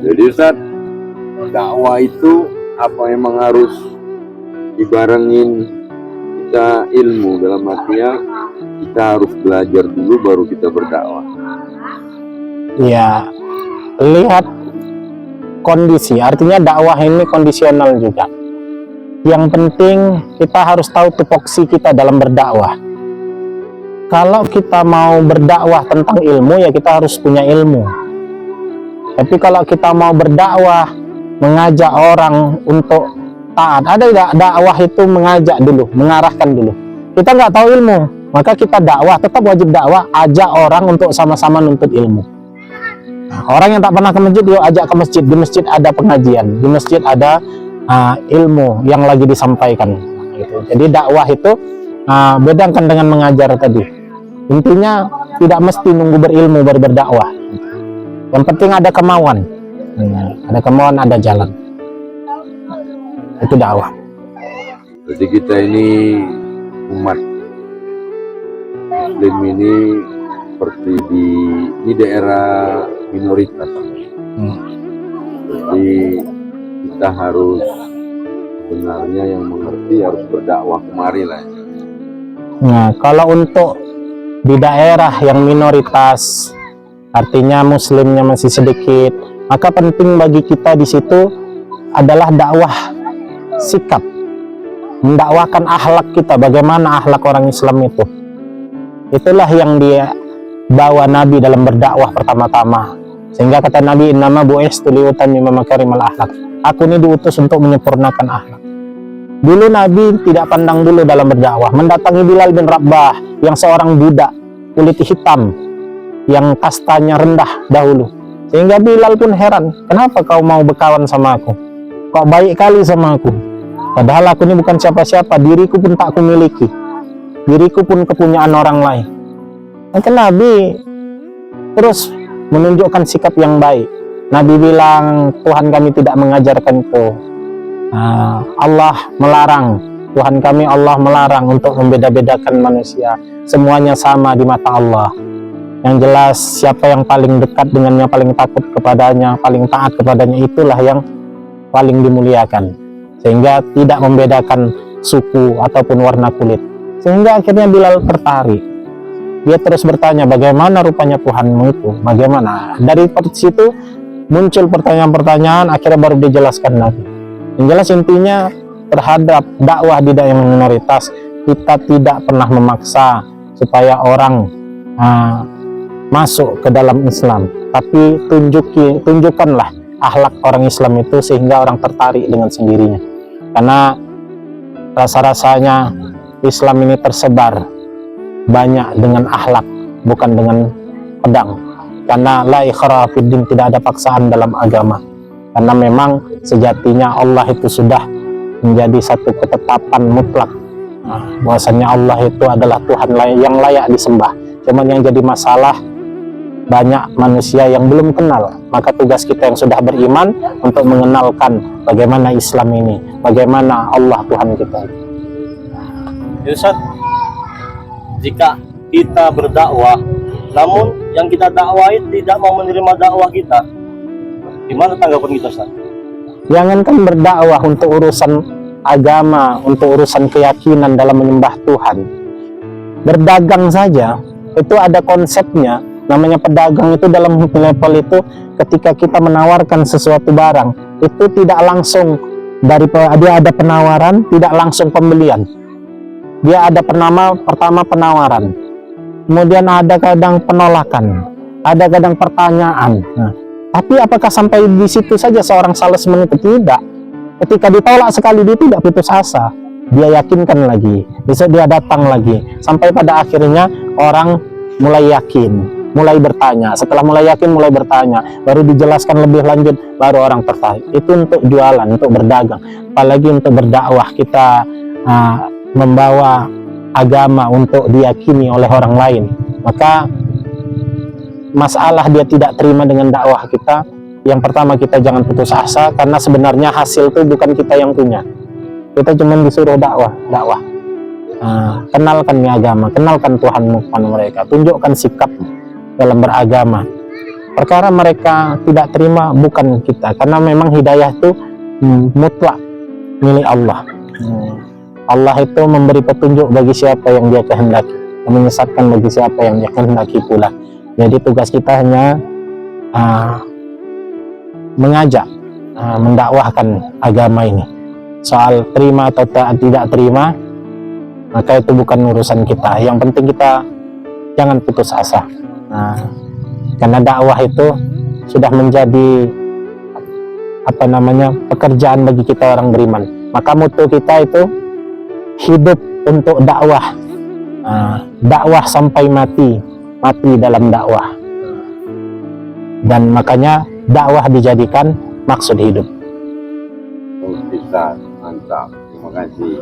Jadi Ustaz, dakwah itu apa emang harus dibarengin kita ilmu, dalam artinya kita harus belajar dulu baru kita berdakwah? Ya, lihat kondisi, artinya dakwah ini kondisional juga. Yang penting kita harus tahu tupoksi kita dalam berdakwah. Kalau kita mau berdakwah tentang ilmu, ya kita harus punya ilmu. Tapi kalau kita mau berdakwah, mengajak orang untuk taat, ada tidak dakwah itu mengajak dulu, mengarahkan dulu. Kita nggak tahu ilmu, maka kita dakwah, tetap wajib dakwah, ajak orang untuk sama-sama nuntut ilmu. Nah, orang yang tak pernah ke masjid, yuk ajak ke masjid. Di masjid ada pengajian, di masjid ada ilmu yang lagi disampaikan. Gitu. Jadi dakwah itu bedakan dengan mengajar tadi. Intinya tidak mesti nunggu berilmu baru berdakwah. Yang penting ada kemauan. Ada kemauan, ada jalan. Itu dakwah. Jadi kita ini umat Muslim ini seperti di daerah minoritas. Jadi kita harus sebenarnya yang mengerti harus berdakwah kemari lah. Nah, kalau untuk di daerah yang minoritas, artinya muslimnya masih sedikit, maka penting bagi kita di situ adalah dakwah sikap, mendakwakan akhlak kita, bagaimana akhlak orang Islam itu. Itulah yang dia bawa Nabi dalam berdakwah pertama-tama. Sehingga kata Nabi, innama bu'istu liutammima makarimal akhlak. Aku ini diutus untuk menyempurnakan akhlak. Dulu Nabi tidak pandang dulu dalam berdakwah, mendatangi Bilal bin Rabah yang seorang budak kulit hitam yang kastanya rendah dahulu. Sehingga Bilal pun heran, kenapa kau mau berkawan sama aku? Kok baik kali sama aku? Padahal aku ini bukan siapa-siapa, diriku pun tak kumiliki. Diriku pun kepunyaan orang lain. Maka Nabi terus menunjukkan sikap yang baik. Nabi bilang, Tuhan kami tidak mengajarkan itu. Allah melarang, Tuhan kami Allah melarang untuk membeda-bedakan manusia. Semuanya sama di mata Allah. Yang jelas siapa yang paling dekat dengannya, paling takut kepadanya, paling taat kepadanya, itulah yang paling dimuliakan. Sehingga tidak membedakan suku ataupun warna kulit. Sehingga akhirnya Bilal tertarik. Dia terus bertanya, bagaimana rupanya Tuhanmu itu? Bagaimana? Dari situ muncul pertanyaan-pertanyaan, akhirnya baru dijelaskan Nabi. Yang jelas intinya terhadap dakwah di daerah minoritas, kita tidak pernah memaksa supaya orang masuk ke dalam Islam, tapi tunjukkanlah akhlak orang Islam itu sehingga orang tertarik dengan sendirinya. Karena rasa-rasanya Islam ini tersebar banyak dengan akhlak, bukan dengan pedang. Karena la ikraha fid din, tidak ada paksaan dalam agama. Karena memang sejatinya Allah itu sudah menjadi satu ketetapan mutlak. Bahwasanya Allah itu adalah Tuhan yang layak disembah. Cuman yang jadi masalah, banyak manusia yang belum kenal. Maka tugas kita yang sudah beriman untuk mengenalkan bagaimana Islam ini, bagaimana Allah Tuhan kita. Ustaz, jika kita berdakwah, namun yang kita dakwai tidak mau menerima dakwah kita, gimana tanggapan kita, Ustaz? Jangankan berdakwah untuk urusan agama, untuk urusan keyakinan dalam menyembah Tuhan. Berdagang saja, itu ada konsepnya. Namanya pedagang itu dalam level itu, ketika kita menawarkan sesuatu barang, itu tidak langsung dia ada penawaran, tidak langsung pembelian. Dia ada pertama penawaran, kemudian ada kadang penolakan, ada kadang pertanyaan. Tapi apakah sampai di situ saja seorang salesman itu? Tidak. Ketika ditolak sekali, dia tidak putus asa. Dia yakinkan lagi, besok dia datang lagi, sampai pada akhirnya orang mulai yakin, mulai bertanya. Setelah mulai yakin, mulai bertanya, baru dijelaskan lebih lanjut, baru orang tertarik. Itu untuk jualan, untuk berdagang. Apalagi untuk berdakwah, kita membawa agama untuk diyakini oleh orang lain. Maka masalah dia tidak terima dengan dakwah kita, yang pertama kita jangan putus asa, karena sebenarnya hasil itu bukan kita yang punya. Kita cuma disuruh dakwah. Kenalkan nih agama, kenalkan Tuhanmu kepada mereka, tunjukkan sikap dalam beragama. Perkara mereka tidak terima bukan kita, karena memang hidayah itu mutlak milik Allah. Allah itu memberi petunjuk bagi siapa yang dia kehendaki, menyesatkan bagi siapa yang dia kehendaki pula. Jadi tugas kita hanya mengajak, mendakwahkan agama ini. Soal terima atau tidak terima, maka itu bukan urusan kita. Yang penting kita jangan putus asa. Karena dakwah itu sudah menjadi pekerjaan bagi kita orang beriman. Maka mutu kita itu hidup untuk dakwah, dakwah sampai mati dalam dakwah. Dan makanya dakwah dijadikan maksud hidup. Ustaz, mantap. Terima kasih.